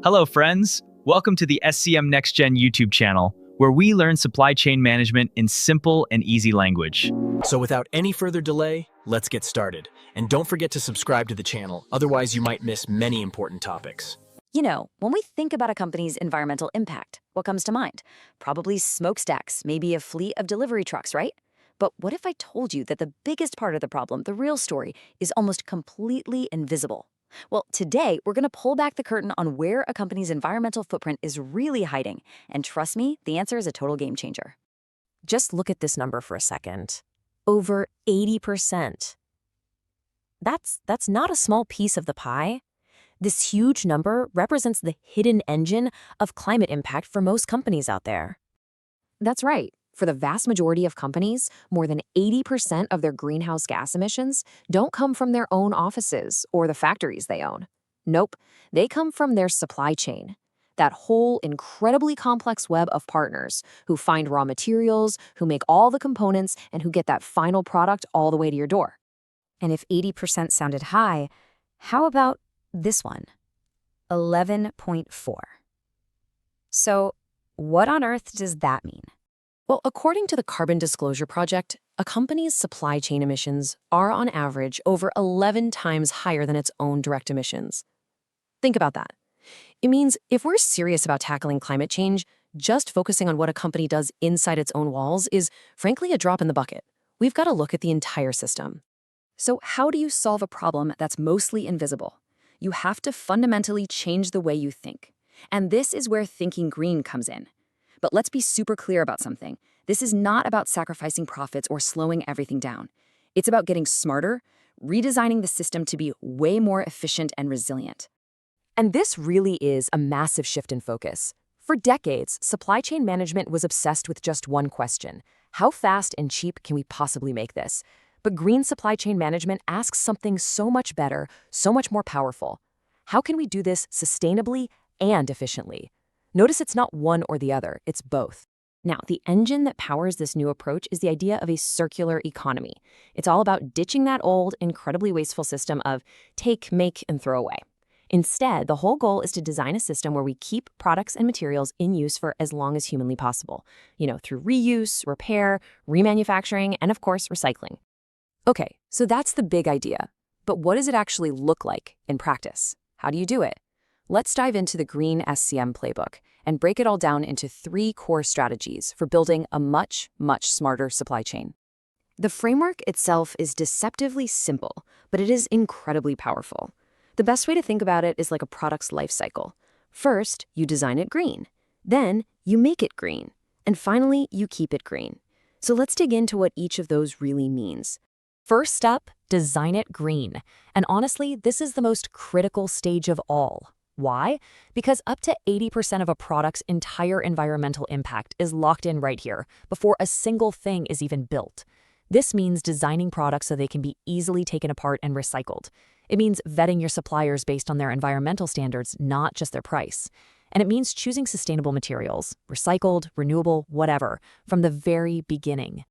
Hello, friends. Welcome to the SCM Next Gen YouTube channel, where we learn supply chain management in simple and easy language. So without any further delay, let's get started. And don't forget to subscribe to the channel, otherwise you might miss many important topics. You know, when we think about a company's environmental impact, what comes to mind? Probably smokestacks, maybe a fleet of delivery trucks, right? But what if I told you that the biggest part of the problem, the real story, is almost completely invisible? Well, today, we're going to pull back the curtain on where a company's environmental footprint is really hiding. And trust me, the answer is a total game changer. Just look at this number for a second. Over 80%. That's not a small piece of the pie. This huge number represents the hidden engine of climate impact for most companies out there. That's right. For the vast majority of companies, more than 80% of their greenhouse gas emissions don't come from their own offices or the factories they own. Nope, they come from their supply chain. That whole incredibly complex web of partners who find raw materials, who make all the components, and who get that final product all the way to your door. And if 80% sounded high, how about this one? 11.4. So, what on earth does that mean? Well, according to the Carbon Disclosure Project, a company's supply chain emissions are on average over 11 times higher than its own direct emissions. Think about that. It means if we're serious about tackling climate change, just focusing on what a company does inside its own walls is, frankly, a drop in the bucket. We've got to look at the entire system. So how do you solve a problem that's mostly invisible? You have to fundamentally change the way you think. And this is where thinking green comes in. But let's be super clear about something. This is not about sacrificing profits or slowing everything down. It's about getting smarter, redesigning the system to be way more efficient and resilient. And this really is a massive shift in focus. For decades, supply chain management was obsessed with just one question: how fast and cheap can we possibly make this? But green supply chain management asks something so much better, so much more powerful. How can we do this sustainably and efficiently? Notice it's not one or the other, it's both. Now, the engine that powers this new approach is the idea of a circular economy. It's all about ditching that old, incredibly wasteful system of take, make, and throw away. Instead, the whole goal is to design a system where we keep products and materials in use for as long as humanly possible, through reuse, repair, remanufacturing, and of course, recycling. Okay, so that's the big idea. But what does it actually look like in practice? How do you do it? Let's dive into the Green SCM playbook and break it all down into 3 core strategies for building a much, much smarter supply chain. The framework itself is deceptively simple, but it is incredibly powerful. The best way to think about it is like a product's life cycle. First, you design it green. Then, you make it green. And finally, you keep it green. So let's dig into what each of those really means. First up, design it green. And honestly, this is the most critical stage of all. Why? Because up to 80% of a product's entire environmental impact is locked in right here, before a single thing is even built. This means designing products so they can be easily taken apart and recycled. It means vetting your suppliers based on their environmental standards, not just their price. And it means choosing sustainable materials, recycled, renewable, whatever, from the very beginning.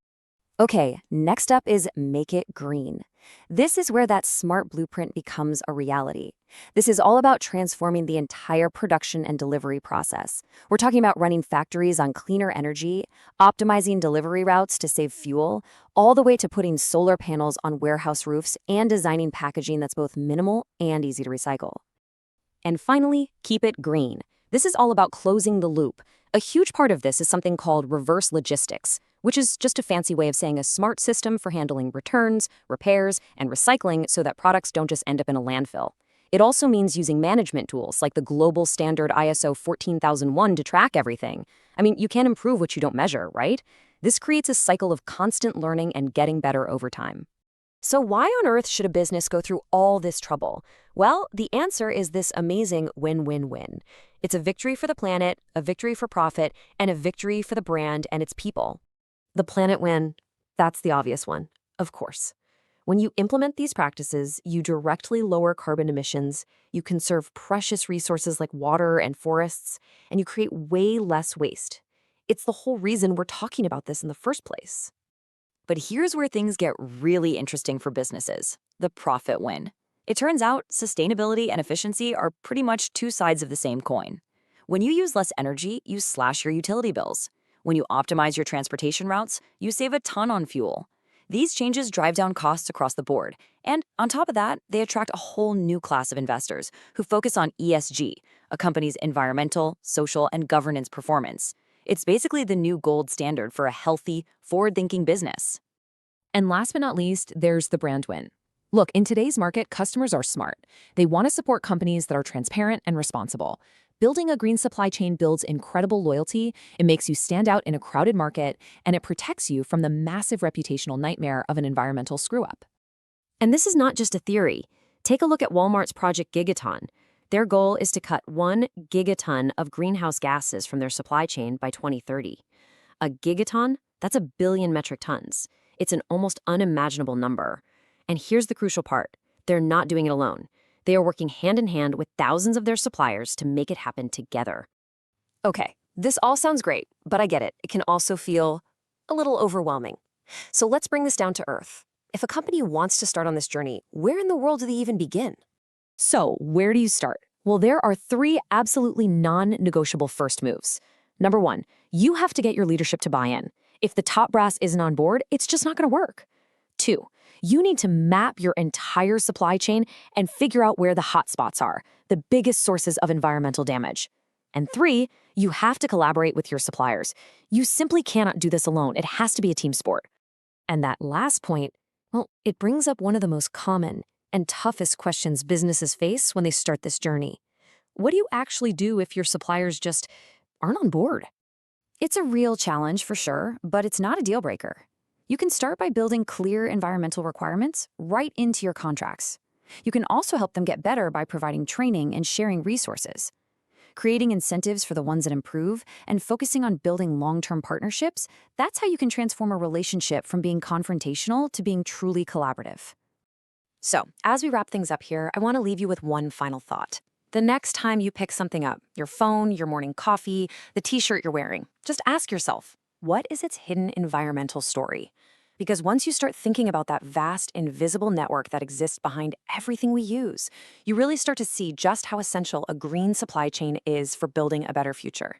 Okay, next up is make it green. This is where that smart blueprint becomes a reality. This is all about transforming the entire production and delivery process. We're talking about running factories on cleaner energy, optimizing delivery routes to save fuel, all the way to putting solar panels on warehouse roofs and designing packaging that's both minimal and easy to recycle. And finally, keep it green. This is all about closing the loop. A huge part of this is something called reverse logistics, which is just a fancy way of saying a smart system for handling returns, repairs, and recycling so that products don't just end up in a landfill. It also means using management tools like the global standard ISO 14001 to track everything. I mean, you can't improve what you don't measure, right? This creates a cycle of constant learning and getting better over time. So why on earth should a business go through all this trouble? Well, the answer is this amazing win-win-win. It's a victory for the planet, a victory for profit, and a victory for the brand and its people. The planet win, that's the obvious one, of course. When you implement these practices, you directly lower carbon emissions, you conserve precious resources like water and forests, and you create way less waste. It's the whole reason we're talking about this in the first place. But here's where things get really interesting for businesses: the profit win. It turns out sustainability and efficiency are pretty much two sides of the same coin. When you use less energy, you slash your utility bills. When you optimize your transportation routes, you save a ton on fuel. These changes drive down costs across the board. And on top of that, they attract a whole new class of investors who focus on ESG, a company's environmental, social, and governance performance. It's basically the new gold standard for a healthy, forward-thinking business. And last but not least, there's the brand win. Look, in today's market, customers are smart. They want to support companies that are transparent and responsible. Building a green supply chain builds incredible loyalty, it makes you stand out in a crowded market, and it protects you from the massive reputational nightmare of an environmental screw-up. And this is not just a theory. Take a look at Walmart's Project Gigaton. Their goal is to cut 1 gigaton of greenhouse gases from their supply chain by 2030. A gigaton? That's a billion metric tons. It's an almost unimaginable number. And here's the crucial part. They're not doing it alone. They are working hand in hand with thousands of their suppliers to make it happen together. Okay, this all sounds great, but I get it. It can also feel a little overwhelming. So let's bring this down to earth. If a company wants to start on this journey, where in the world do they even begin? So, where do you start? Well, there are 3 absolutely non-negotiable first moves. Number 1, you have to get your leadership to buy in. If the top brass isn't on board, it's just not going to work. 2, you need to map your entire supply chain and figure out where the hot spots are, the biggest sources of environmental damage. And 3, you have to collaborate with your suppliers. You simply cannot do this alone. It has to be a team sport. And that last point, well, it brings up one of the most common and toughest questions businesses face when they start this journey. What do you actually do if your suppliers just aren't on board? It's a real challenge for sure, but it's not a deal breaker. You can start by building clear environmental requirements right into your contracts. You can also help them get better by providing training and sharing resources. Creating incentives for the ones that improve and focusing on building long-term partnerships, that's how you can transform a relationship from being confrontational to being truly collaborative. So, as we wrap things up here, I want to leave you with one final thought. The next time you pick something up, your phone, your morning coffee, the t-shirt you're wearing, just ask yourself, what is its hidden environmental story? Because once you start thinking about that vast, invisible network that exists behind everything we use, you really start to see just how essential a green supply chain is for building a better future.